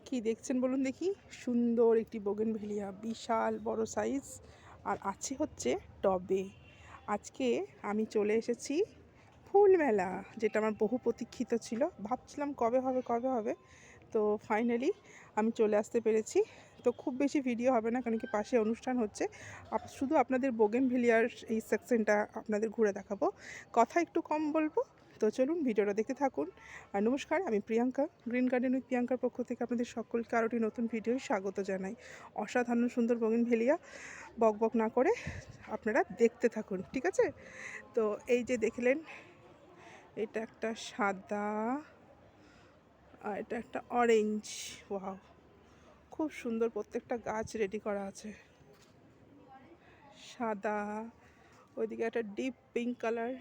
কি দেখছেন বলুন দেখি? সুন্দর একটি বোগেনভেলিয়া, বিশাল বড় সাইজ, আর আছে হচ্ছে টবে। আজকে আমি চলে এসেছি ফুল মেলা, যেটা আমার বহু প্রতীক্ষিত ছিল। ভাবছিলাম কবে হবে কবে হবে, তো ফাইনালি আমি চলে আসতে পেরেছি। তো খুব বেশি ভিডিও হবে না, কারণ কি পাশে অনুষ্ঠান হচ্ছে। শুধু আপনাদের বোগেনভেলিয়ার এই সেকশনটা আপনাদের ঘুরে দেখাবো, কথা একটু কম বলবো। তো চলুন ভিডিওটা দেখতে থাকুন। আর নমস্কার, আমি প্রিয়াঙ্কা, গ্রিন গার্ডেন উইথ প্রিয়াঙ্কার পক্ষ থেকে আপনাদের সকলকে আরও একটি নতুন ভিডিও স্বাগত জানাই। অসাধারণ সুন্দর বোগেনভেলিয়া, বক বক না করে আপনারা দেখতে থাকুন, ঠিক আছে? তো এই যে দেখলেন, এটা একটা সাদা আর এটা একটা অরেঞ্জ। ওয়াও, খুব সুন্দর। প্রত্যেকটা গাছ রেডি করা আছে। সাদা, ওইদিকে একটা ডিপ পিঙ্ক কালার।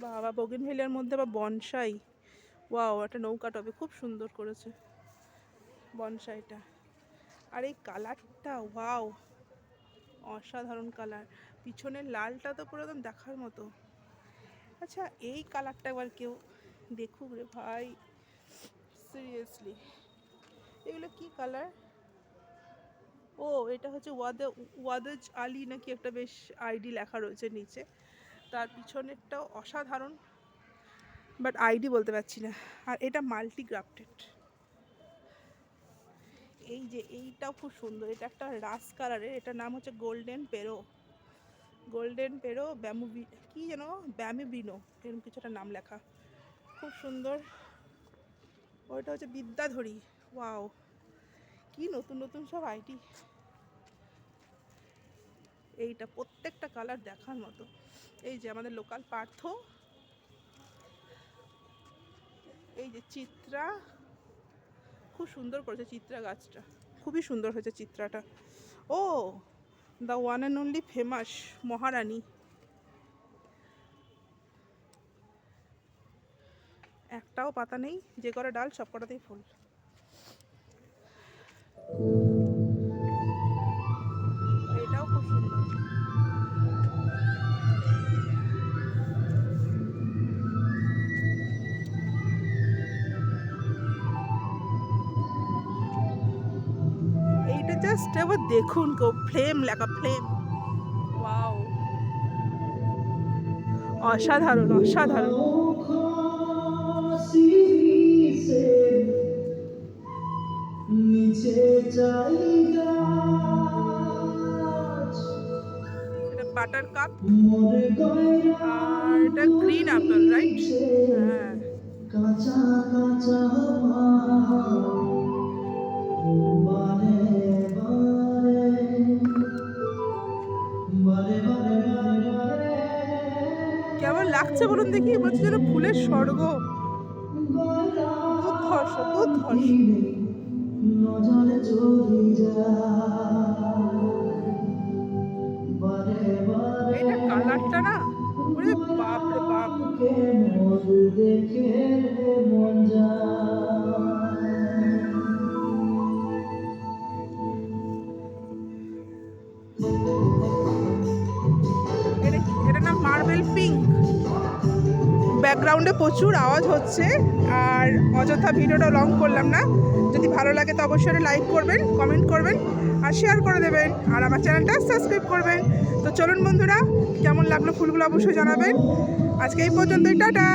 বাবা, বোগেনভেলিয়ার মধ্যে আবার বনসাই। ওয়াও, একটা নৌকা টবে খুব সুন্দর করেছে বনসাইটা। আর এই কালারটা, ওয়াও, অসাধারণ কালার। পিছনের লালটা তো পুরো একদম দেখার মতো। আচ্ছা, এই কালারটা একবার কেউ দেখুক রে ভাই, সিরিয়াসলি। এগুলো কি কালার? ও, এটা হচ্ছে ওয়াদেজ আলী নাকি একটা, বেশ আইডি লেখা রয়েছে নিচে। তার পিছনেরটাও অসাধারণ, বাট আইডি বলতে পারছি না। আর এটা মাল্টি গ্রাফটেড। এই যে এইটাও খুব সুন্দর, এটা একটা রাস কালারের, এটার নাম হচ্ছে গোল্ডেন পেরো ব্যামু, কি যেন ব্যামিবিনো, এরকম কিছু একটা নাম লেখা, খুব সুন্দর। ওইটা হচ্ছে বিদ্যাধরী। ওয়াও, কি নতুন নতুন সব আইডি। এইটা প্রত্যেকটা কালার দেখার মতো। এই যে আমাদের লোকাল পার্থ, এই যে চিত্রা, খুব সুন্দর করেছে চিত্রা গাছটা, খুবই সুন্দর হয়েছে চিত্রাটা। ও, the one and only famous maharani. একটাও পাতা নেই, যে কটা ডাল সব কটাতেই ফুল। এটাও খুব সুন্দর। এইটা জাস্ট এবার দেখুন, কেউ ফ্লেম লেখা, ফ্লেম। ওয়াও, অসাধারণ অসাধারণ। এটা বাটার কাপ, আর এটা গ্রিন অ্যাপেল, রাইট? হ্যাঁ, কাঁচা কাঁচা কেমন লাগছে বলুন দেখি? বলছে যেন ফুলের স্বর্গ, দুর্ধর্ষ দুর্ধর্ষ। এটা কালারটা না, ওরে বাপ রে বাপ। এটা না মার্বেল পিঙ্ক। ব্যাকগ্রাউন্ডে প্রচুর আওয়াজ হচ্ছে, আর অযথা ভিডিওটা লং করলাম না। যদি ভালো লাগে তো অবশ্যই লাইক করবেন, কমেন্ট করবেন, আর শেয়ার করে দেবেন, আর আমার চ্যানেলটা সাবস্ক্রাইব করবেন। তো চলুন বন্ধুরা, কেমন লাগলো ফুলগুলো অবশ্যই জানাবেন। আজকে এই পর্যন্তই, টাটা।